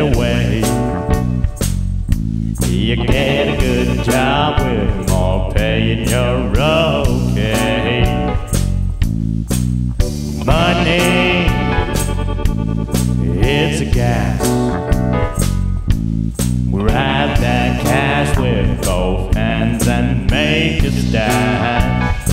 get away. You get a good job with more pay and you're okay. Money, it's a gas. Grab that cash with both hands and make a stash.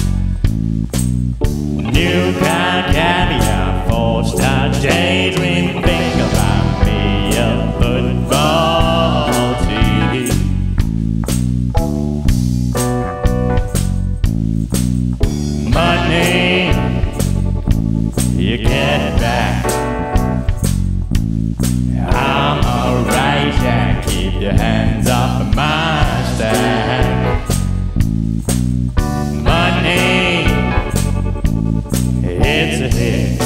New kind caviar, 4-star daydream. Think about me a football team. Money, you get back. I'm alright, Jack. Keep your hands off of my stack. Money, it's a hit,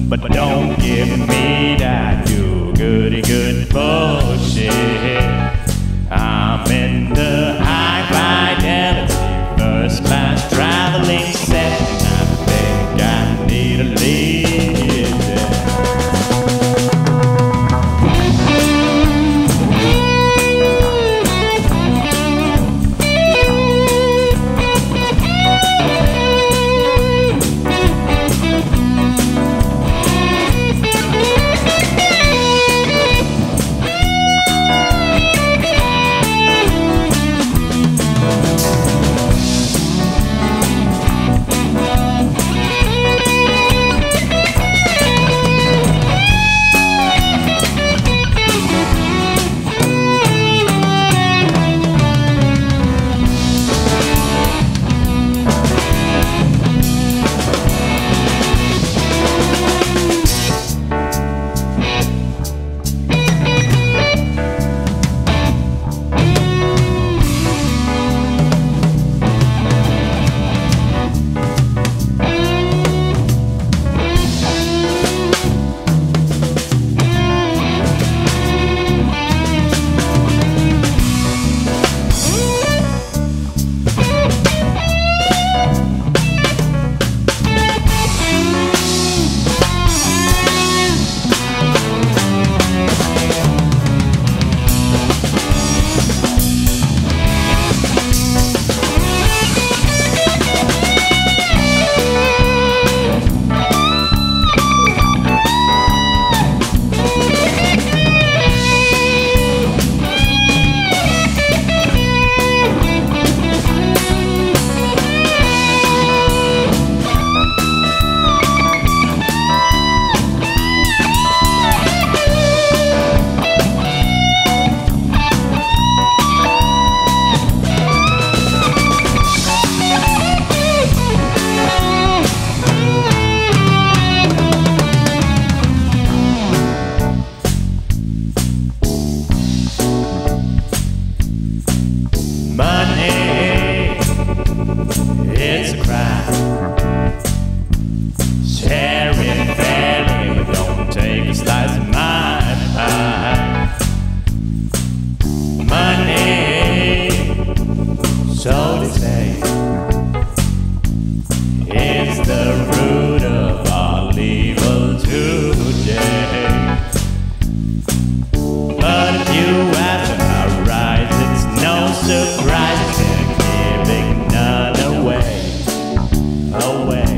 but don't give me that you goody good bullshit. I'm in the high fidelity first class traveling set, and I think I need a lead. Money, it's a crime. Share it fairly, but don't take a slice of my pie. Money, so they say, is the root of all evil today. But if you ask about rise, it's no surprise they're giving none away, away.